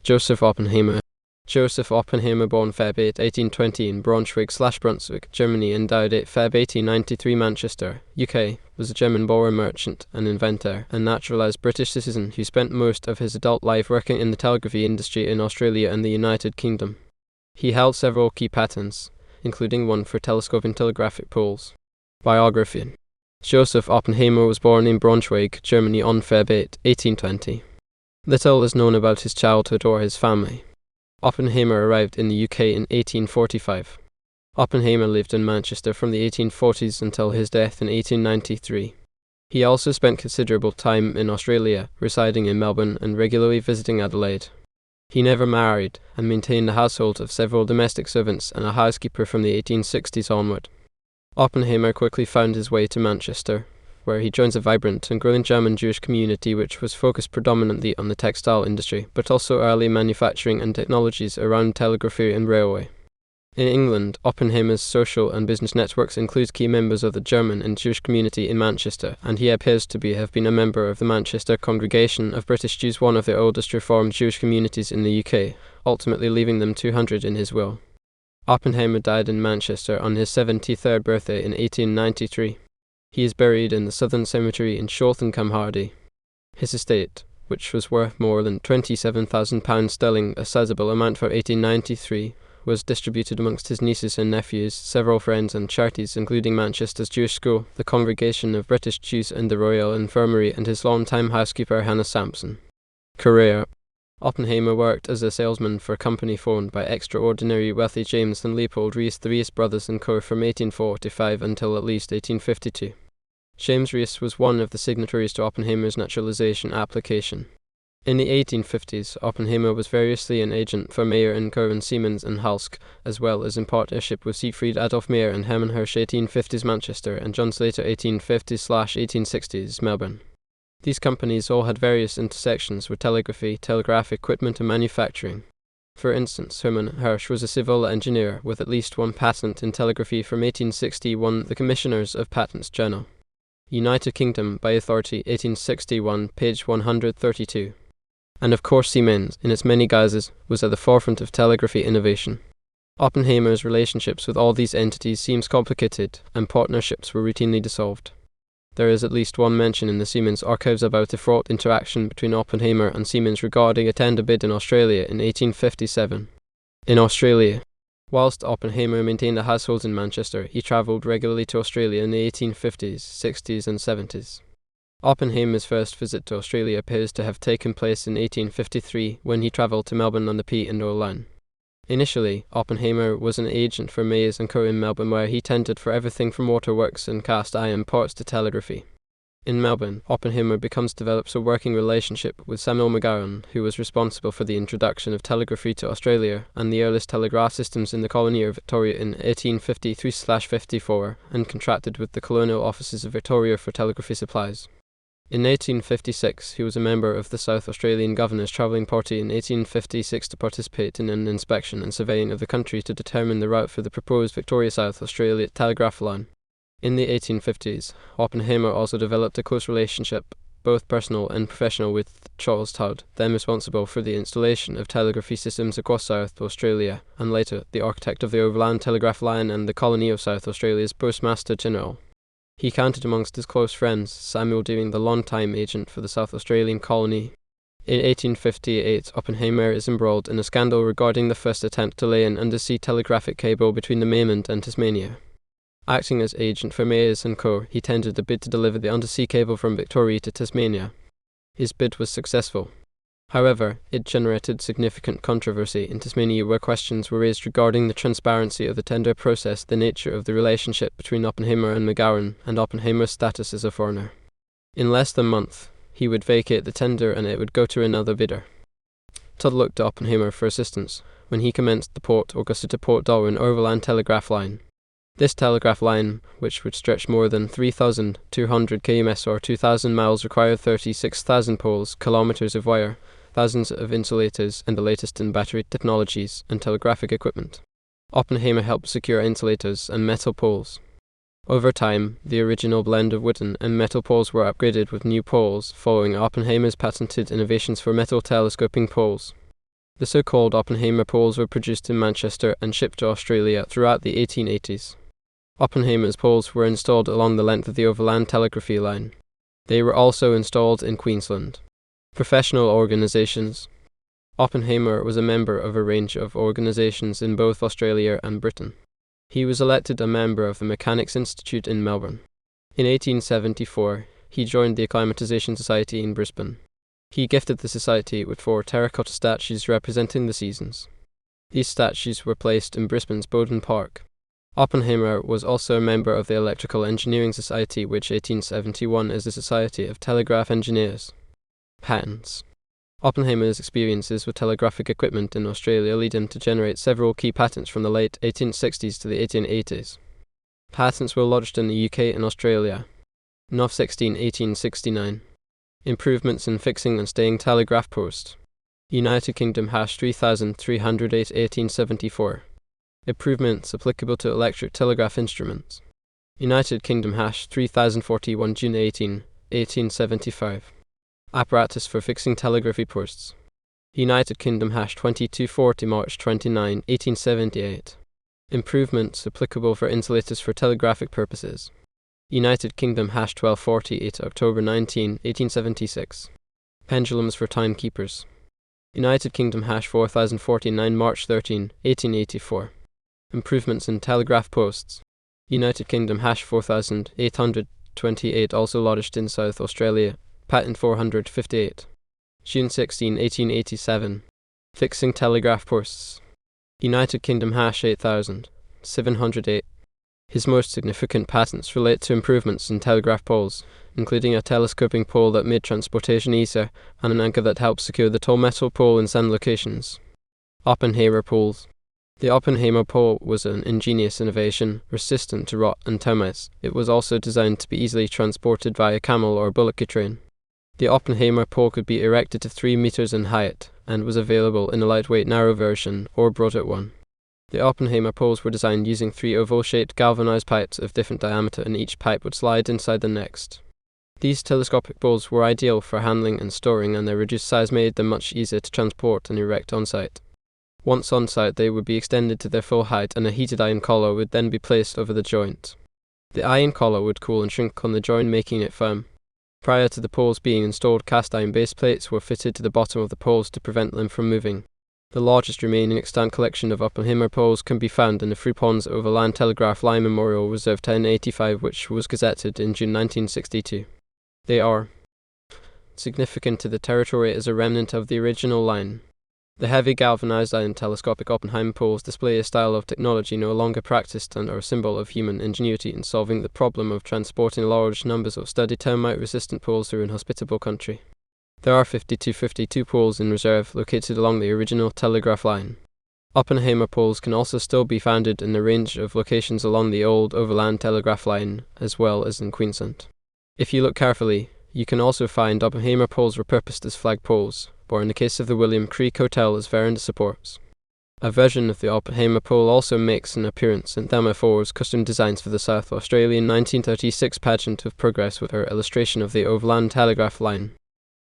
Joseph Oppenheimer. Joseph Oppenheimer, born Feb 8, 1820 in Braunschweig/Brunswick, Germany, and died 8 Feb 1893, Manchester, UK, was a German boer merchant and inventor and naturalised British citizen who spent most of his adult life working in the telegraphy industry in Australia and the United Kingdom. He held several key patents, including one for telescoping telegraphic poles. Biography. Joseph Oppenheimer was born in Braunschweig, Germany on Feb 8, 1820. Little is known about his childhood or his family. Oppenheimer arrived in the UK in 1845. Oppenheimer lived in Manchester from the 1840s until his death in 1893. He also spent considerable time in Australia, residing in Melbourne and regularly visiting Adelaide. He never married and maintained a household of several domestic servants and a housekeeper from the 1860s onward. Oppenheimer quickly found his way to Manchester, where he joins a vibrant and growing German Jewish community which was focused predominantly on the textile industry, but also early manufacturing and technologies around telegraphy and railway. In England, Oppenheimer's social and business networks include key members of the German and Jewish community in Manchester, and he appears to have been a member of the Manchester Congregation of British Jews, one of the oldest Reformed Jewish communities in the UK, ultimately leaving them 200 in his will. Oppenheimer died in Manchester on his 73rd birthday in 1893. He is buried in the Southern Cemetery in Chorlton-cum-Hardy. His estate, which was worth more than £27,000 sterling, a sizable amount for 1893, was distributed amongst his nieces and nephews, several friends and charities including Manchester's Jewish School, the Congregation of British Jews and the Royal Infirmary, and his long-time housekeeper Hannah Sampson. Career. Oppenheimer worked as a salesman for a company formed by extraordinary wealthy James and Leopold Rees, the Rees brothers and co. from 1845 until at least 1852. James Rees was one of the signatories to Oppenheimer's naturalization application. In the 1850s, Oppenheimer was variously an agent for Mayer & Co. and Siemens and Halske, as well as in partnership with Siegfried Adolf Mayer and Hermann Hirsch 1850s Manchester and John Slater 1850s/1860s Melbourne. These companies all had various intersections with telegraphy, telegraph equipment and manufacturing. For instance, Hermann Hirsch was a civil engineer with at least one patent in telegraphy from 1861, the Commissioners of Patents Journal. United Kingdom, by authority, 1861, page 132. And of course Siemens, in its many guises, was at the forefront of telegraphy innovation. Oppenheimer's relationships with all these entities seems complicated, and partnerships were routinely dissolved. There is at least one mention in the Siemens archives about a fraught interaction between Oppenheimer and Siemens regarding a tender bid in Australia in 1857. In Australia, whilst Oppenheimer maintained a household in Manchester, he travelled regularly to Australia in the 1850s, 60s and 70s. Oppenheimer's first visit to Australia appears to have taken place in 1853 when he travelled to Melbourne on the P&O line. Initially, Oppenheimer was an agent for Mayes & Co. in Melbourne, where he tended for everything from waterworks and cast iron parts to telegraphy. In Melbourne, Oppenheimer develops a working relationship with Samuel McGowan, who was responsible for the introduction of telegraphy to Australia and the earliest telegraph systems in the colony of Victoria in 1853/54, and contracted with the colonial offices of Victoria for telegraphy supplies. In 1856, he was a member of the South Australian Governor's travelling party in 1856 to participate in an inspection and surveying of the country to determine the route for the proposed Victoria-South Australia telegraph line. In the 1850s, Oppenheimer also developed a close relationship, both personal and professional, with Charles Todd, then responsible for the installation of telegraphy systems across South Australia, and later the architect of the Overland Telegraph Line and the colony of South Australia's Postmaster General. He counted amongst his close friends Samuel Deering, the long-time agent for the South Australian colony. In 1858, Oppenheimer is embroiled in a scandal regarding the first attempt to lay an undersea telegraphic cable between the mainland and Tasmania. Acting as agent for Mayes & Co., he tendered a bid to deliver the undersea cable from Victoria to Tasmania. His bid was successful. However, it generated significant controversy in Tasmania, where questions were raised regarding the transparency of the tender process, the nature of the relationship between Oppenheimer and McGowan, and Oppenheimer's status as a foreigner. In less than a month, he would vacate the tender and it would go to another bidder. Todd looked to Oppenheimer for assistance when he commenced the Port Augusta to Port Darwin Overland Telegraph Line. This telegraph line, which would stretch more than 3,200 km or 2,000 miles, required 36,000 poles, kilometers of wire, thousands of insulators, and the latest in battery technologies and telegraphic equipment. Oppenheimer helped secure insulators and metal poles. Over time, the original blend of wooden and metal poles were upgraded with new poles, following Oppenheimer's patented innovations for metal telescoping poles. The so-called Oppenheimer poles were produced in Manchester and shipped to Australia throughout the 1880s. Oppenheimer's poles were installed along the length of the overland telegraphy line. They were also installed in Queensland. Professional organisations. Oppenheimer was a member of a range of organisations in both Australia and Britain. He was elected a member of the Mechanics' Institute in Melbourne. In 1874, he joined the Acclimatisation Society in Brisbane. He gifted the society with 4 terracotta statues representing the seasons. These statues were placed in Brisbane's Bowden Park. Oppenheimer was also a member of the Electrical Engineering Society, which 1871 is the Society of Telegraph Engineers. Patents. Oppenheimer's experiences with telegraphic equipment in Australia lead him to generate several key patents from the late 1860s to the 1880s. Patents were lodged in the UK and Australia. Nov 16, 1869. Improvements in fixing and staying telegraph posts. United Kingdom #3308 1874. Improvements applicable to electric telegraph instruments. United Kingdom #3041 June 18, 1875. Apparatus for fixing telegraphy posts. United Kingdom #2240 March 29, 1878. Improvements applicable for insulators for telegraphic purposes. United Kingdom #1248 October 19, 1876. Pendulums for timekeepers. United Kingdom #4049 March 13, 1884. Improvements in telegraph posts. United Kingdom #4828 also lodged in South Australia. Patent 458. June 16, 1887. Fixing telegraph posts. United Kingdom #8708. His most significant patents relate to improvements in telegraph poles, including a telescoping pole that made transportation easier and an anchor that helped secure the tall metal pole in sand locations. Oppenheimer poles. The Oppenheimer pole was an ingenious innovation, resistant to rot and termites. It was also designed to be easily transported via camel or bullock train. The Oppenheimer pole could be erected to 3 meters in height and was available in a lightweight narrow version or broader one. The Oppenheimer poles were designed using 3 oval-shaped galvanized pipes of different diameter, and each pipe would slide inside the next. These telescopic poles were ideal for handling and storing, and their reduced size made them much easier to transport and erect on site. Once on site, they would be extended to their full height, and a heated iron collar would then be placed over the joint. The iron collar would cool and shrink on the joint, making it firm. Prior to the poles being installed, cast iron base plates were fitted to the bottom of the poles to prevent them from moving. The largest remaining extant collection of Oppenheimer poles can be found in the Three Ponds Overland Telegraph Line Memorial Reserve 1085, which was gazetted in June 1962. They are significant to the territory as a remnant of the original line. The heavy galvanized iron telescopic Oppenheimer poles display a style of technology no longer practiced and are a symbol of human ingenuity in solving the problem of transporting large numbers of sturdy termite-resistant poles through an inhospitable country. There are 52 poles in reserve located along the original telegraph line. Oppenheimer poles can also still be found in a range of locations along the old overland telegraph line, as well as in Queensland. If you look carefully, you can also find Oppenheimer poles repurposed as flag poles, or in the case of the William Creek Hotel as veranda supports. A version of the Oppenheimer pole also makes an appearance in Thelma Ford's custom designs for the South Australian 1936 pageant of progress with her illustration of the overland telegraph line.